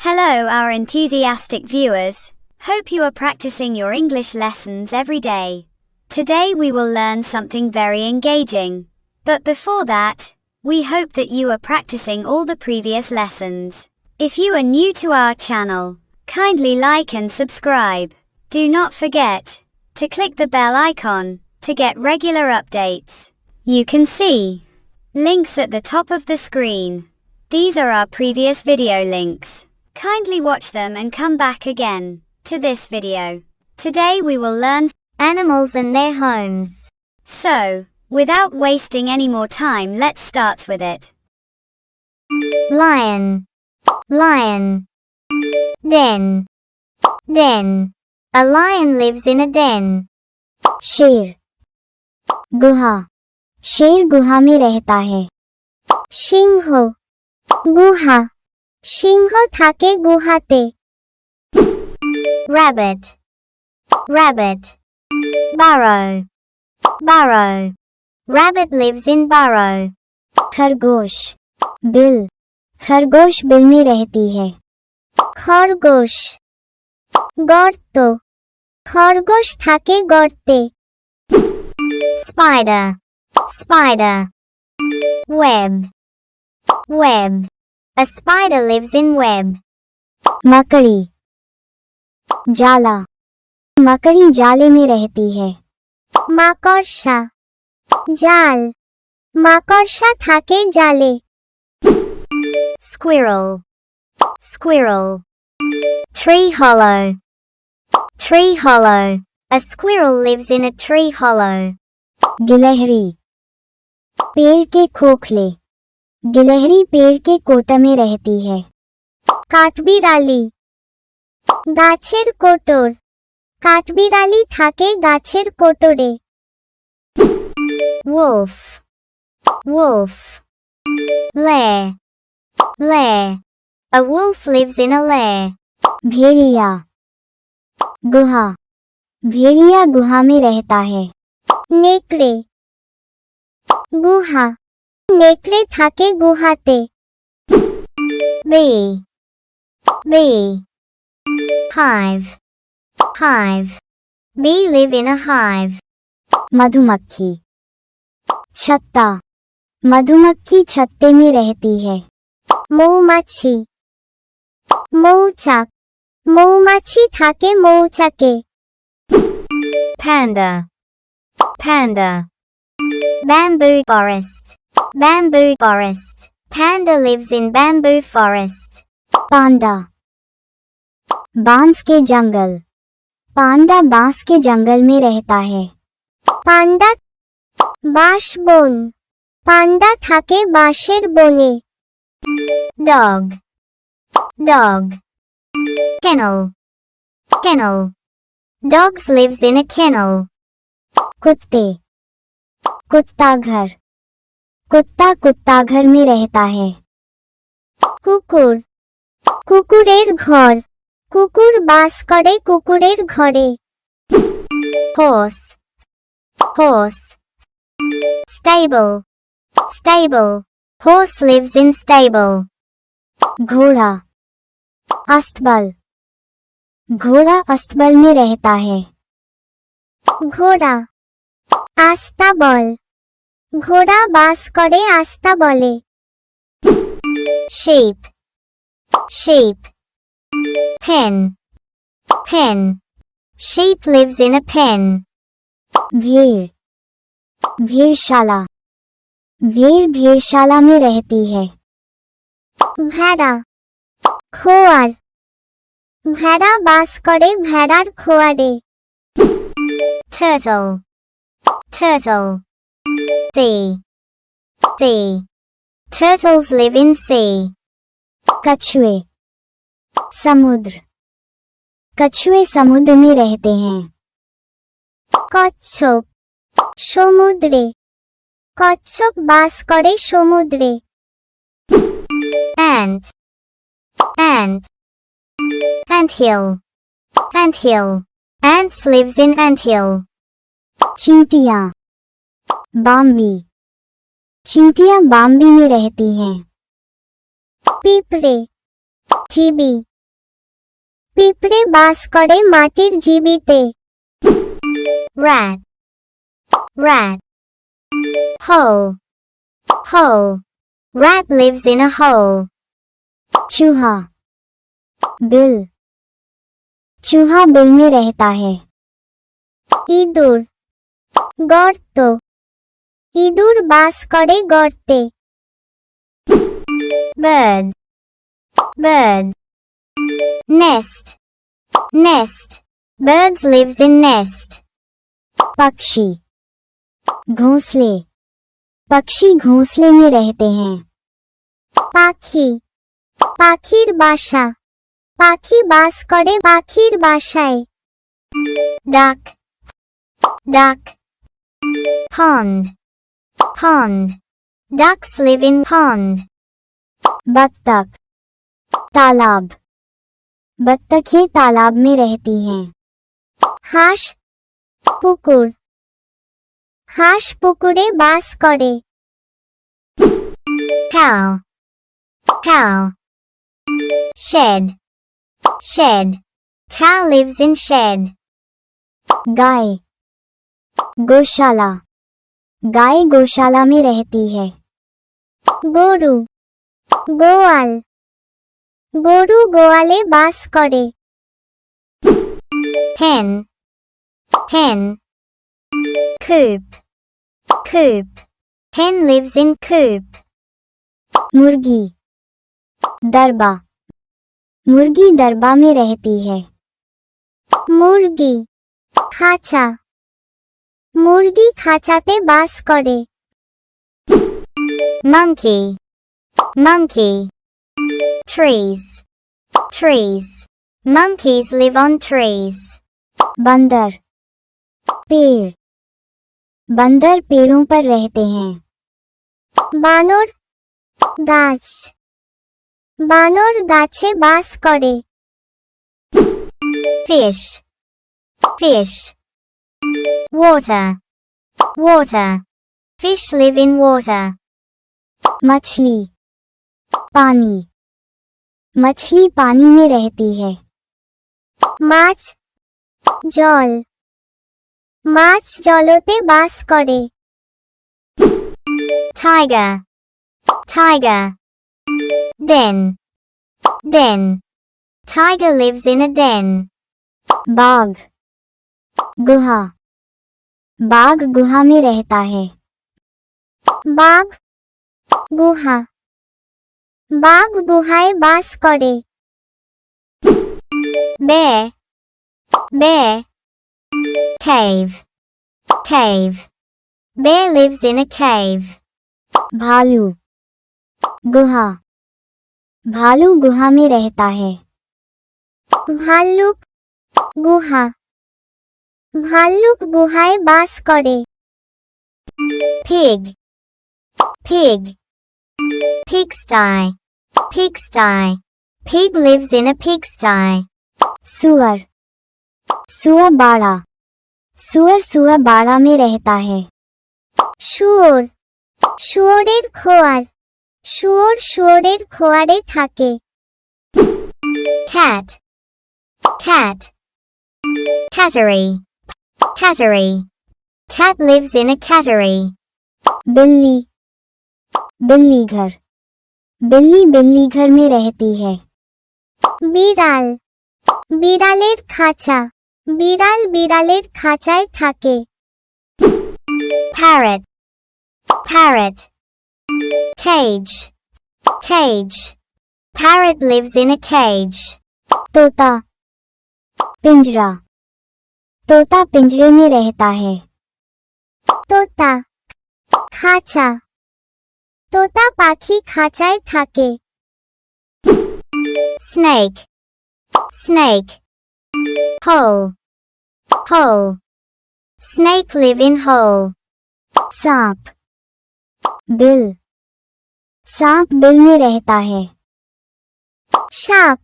Hello, our enthusiastic viewers. Hope you are practicing your English lessons every day. Today we will learn something very engaging. But before that, we hope that you are practicing all the previous lessons. If you are new to our channel, kindly like and subscribe. Do not forget to click the bell icon to get regular updates. You can see links at the top of the screen. These are our previous video links. Kindly watch them and come back again to this video. Today we will learn animals and their homes. So, without wasting any more time, let's start with it. Lion, lion. Den, den. A lion lives in a den. शेर, गुहा. शेर गुहा में रहता है. सिंह, गुहा. सिंह থাকে গুহাতে. Rabbit, rabbit. Burrow, burrow. Rabbit lives in burrow. खरगोश, bill. खरगोश bill में रहती है. खरगोश, গর্ত. খরগোশ থাকে গর্তে. Spider, spider. Web, web. A spider lives in web. मकड़ी, जाला. मकड़ी जाले में रहती है. মাকড়সা, জাল. মাকড়সা থাকে জালে. Squirrel, squirrel. Tree hollow, tree hollow. A squirrel lives in a tree hollow. गिलहरी, पेड़ के खोखले. गिलहरी पेड़ के कोटा में रहती है. কাঠবিড়ালি, গাছের কোটর. কাঠবিড়ালি থাকে গাছের কোটরে. Wolf, wolf. Lair, lair. A wolf lives in a lair. भेड़िया, गुहा. भेड़िया गुहा में रहता है. नेकड़े, गुहा. नेकड़े থাকে গুহাতে. Bee, bee. Hive, hive. Bee live in a hive. मधुमक्खी, छत्ता. मधुमक्खी छत्ते में रहती है. মৌমাছি, মৌচাক. মৌমাছি থাকে মৌচাকে. Panda, panda. Bamboo forest, bamboo forest. Panda lives in bamboo forest. पांडा, बांस के जंगल. पांडा बांस के जंगल में रहता है. पांडा, বাঁশবন. পান্ডা থাকে বাঁশের বনে. Dog, dog. Kennel, kennel. Dogs lives in a kennel. कुत्ते, कुत्ता घर. कुत्ता कुत्ता घर में रहता है. কুকুর, কুকুরের ঘর. কুকুর বাস করে কুকুরের ঘরে. Horse, horse. Stable, stable. Horse lives in stable. घोड़ा, अस्तबल. घोड़ा अस्तबल में रहता है. घोड़ा, আস্তাবল. ঘোড়া বাস করে আস্তাবলে. Sheep, sheep. Pen, pen. Sheep lives in a pen. भेड़, भेड़शाला. भेड़ भेड़शाला में रहती है. ভেড়া, খোয়ার. ভেড়া বাস করে ভেড়ার খোয়ারে. Turtle, turtle. Sea, sea. Turtles live in sea. कछुए, समुद्र. कछुए समुद्र में रहते हैं. কচ্ছপ, সমুদ্রে. কচ্ছপ বাস করে সমুদ্রে. Ant, ant. Anthill, anthill. Ants lives in anthill. चींटियां, बाम्बी. चींटियां बाम्बी में रहती हैं. पिपरे, चिबी. পিঁপড়ে বাস করে মাটির ঢিবিতে। rat, rat. hole, hole. Rat lives in a hole. चूहा, बिल, चूहा बिल में रहता है। ইঁদুর, গর্ত, ইঁদুর বাস করে গর্তে। bird, bird. nest, nest. Birds lives in nest. पक्षी, घोंसले, पक्षी घोंसले में रहते हैं। পাখি, পাখির বাসা, পাখি বাস করে পাখির বাসায়। duck, duck. pond, pond. Ducks live in pond. बत्तख, तालाब, बत्तखें तालाब में रहती हैं। হাঁস, পুকুর, হাঁস পুকুরে বাস করে। cow, cow. shed, shed. Cow lives in shed. गाय, गौशाला, गाय गौशाला में रहती है। গরু, গোয়াল, গরু গোয়ালে বাস করে। hen, hen. coop, coop. Hen lives in coop. मुर्गी, दरबा, मुर्गी दरबा में रहती है। মুরগি, খাঁচা, মুরগি খাঁচাতে বাস করে। monkey, monkey. trees, trees. Monkeys live on trees. बंदर, पेड़, बंदर पेड़ों पर रहते हैं। বানর, গাছ, বানর গাছে বাস করে। fish, fish. water, water. Fish live in water. मछली, पानी, मछली पानी में रहती है। মাছ, জল, মাছ জলতে বাস করে। tiger, tiger. den, den. Tiger lives in a den. बाघ, गुहा, बाघ गुहा में रहता है। बाघ, गुहा, বাঘ গুহায় বাস করে। bear, bear. cave, cave. Bear lives in a cave. भालू, गुहा, भालू गुहा में रहता है। ভাল্লুক, গুহা, ভাল্লুক গুহায় বাস করে। pig, pig. pigsty, pigsty. Pig lives in a pigsty. सुअर, सुअर बाड़ा, सुअर सुअर बाड़ा में रहता है। শুয়োর, শুয়োরের খোয়ার, শুয়োর শুয়োরের খোয়ারে থাকে। cat, cat. cattery, cattery. Cat lives in a cattery. बिल्ली, बिल्ली घर, बिल्ली बिल्ली घर में रहती है। বিড়াল, বিড়ালের খাঁচা, বিড়াল বিড়ালের খাঁচায় থাকে। parrot, parrot. cage, cage. Parrot lives in a cage. तोता, पिंजरा, तोता पिंजरे में रहता है। तोता, খাঁচা, তোতা পাখি খাঁচায় থাকে। snake, snake. hole, hole. Snake live in hole. सांप, बिल, सांप बिल में रहता है। সাপ,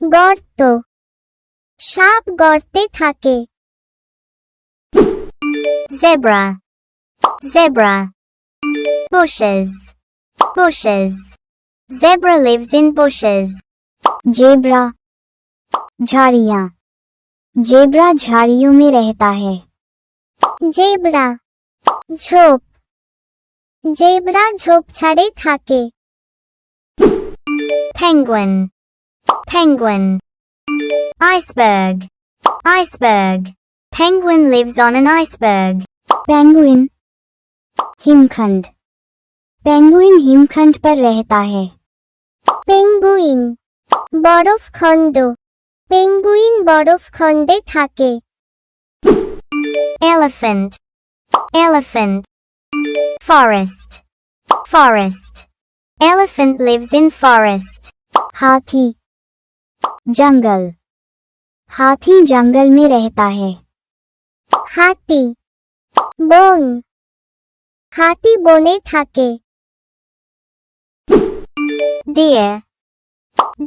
গর্ত, সাপ গর্তে থাকে। zebra, zebra. bushes, bushes. Zebra lives in bushes. Zebra, झाड़ियाँ। जेब्रा झाड़ियों में रहता है। জেব্রা ঝোপ জেব্রা ঝোপঝাড়ে থাকে। Penguin. Penguin. Iceberg. Iceberg. Penguin lives on an iceberg. Penguin. हिमखंड। पेंगुइन हिमखंड पर रहता है। পেঙ্গুইন বরফখণ্ড পেঙ্গুইন বরফখণ্ডে থাকে। Elephant. Elephant. Forest. Forest. Elephant lives in forest. हाथी। जंगल। हाथी जंगल में रहता है। হাতি বন হাতি বনে থাকে। Deer.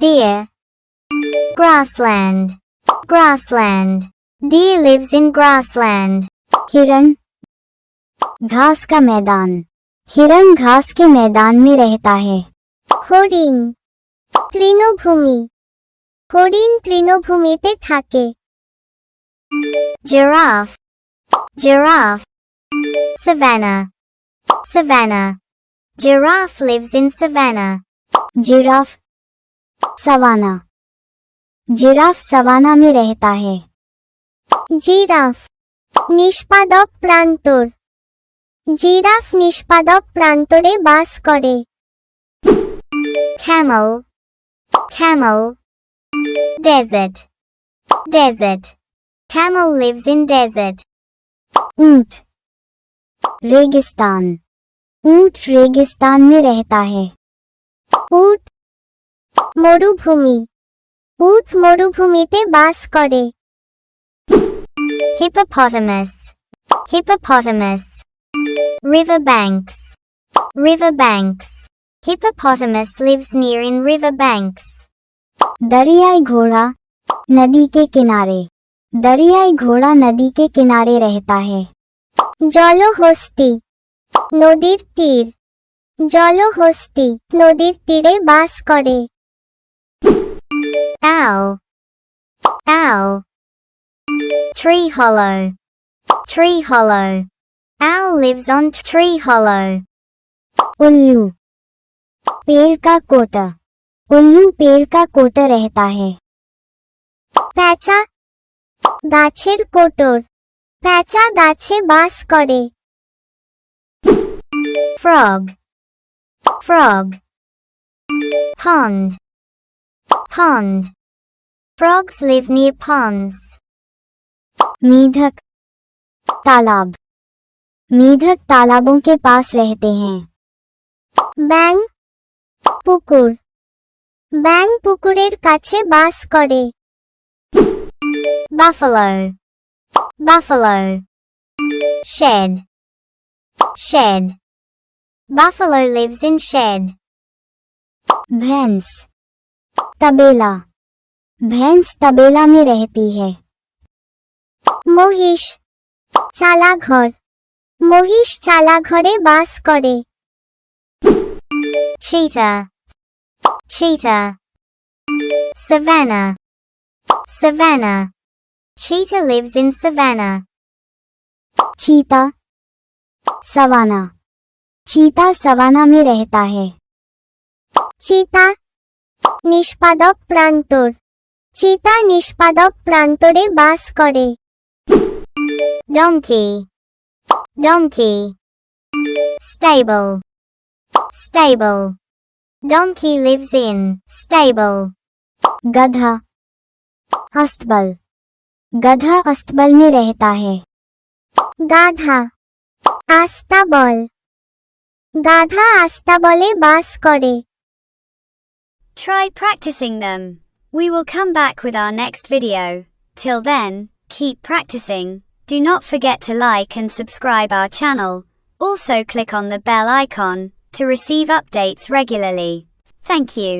Deer. Grassland. Grassland. Deer lives in grassland. हिरण। घास का मैदान। हिरण घास के मैदान में रहता है। হরিণ তৃণভূমি হরিণ তৃণভূমিতে থাকে। Giraffe. Giraffe. Savannah. Savannah. Giraffe lives in savannah. Giraffe. Savannah. Giraffe savannah में रहता है। জিরাফ নিষ্পাদক প্রান্তর জিরাফ নিষ্পাদক প্রান্তরে বাস করে। Camel. Camel. Desert. Desert. Camel lives in desert. ऊंट। रेगिस्तान। ऊंट रेगिस्तान में रहता है। উট মরুভূমি উট মরুভূমিতে বাস করে। Hippopotamus. Hippopotamus. Riverbanks. Riverbanks. Hippopotamus lives near in riverbanks. दरियाई घोड़ा नदी के किनारे। दरियाई घोड़ा नदी के किनारे रहता है। জলহস্তি নদীর তীর জলহস্তি নদীর তীরে বাস করে। Owl. Owl. Tree hollow. Tree hollow. Owl lives on tree hollow. उल्लू। पेड़ का कोटा। उल्लू पेड़ का कोटा रहता है। প্যাঁচা গাছের কোটর প্যাঁচা গাছে বাস করে। Frog. Frog. Pond. Pond. Frogs live near ponds. मेढक। तालाब। मेढक तालाबों के पास रहते हैं। ব্যাং পুকুর ব্যাং পুকুরের কাছে বাস করে। Buffalo. Buffalo. Shed. Shed. Buffalo lives in shed. भैंस। तबेला। भैंस तबेला में रहती है। মহিষ চালাঘর মহিষ চালাঘরে বাস করে। Cheetah. Cheetah. Savannah. Savannah. Cheetah lives in savannah. Cheetah. Savannah. Cheetah savannah में रहता है। চিতা নিষ্পাদক প্রান্তর চিতা নিষ্পাদক প্রান্তরে বাস করে। Donkey. Donkey. Stable. Stable. Donkey lives in stable. गधा। अस्तबल। गधा अस्तबल में रहता है। গাধা আস্তাবল গাধা আস্তাবলে বাস করে। Try practicing them. We will come back with our next video. Till then, keep practicing. Do not forget to like and subscribe our channel. Also click on the bell icon to receive updates regularly. Thank you.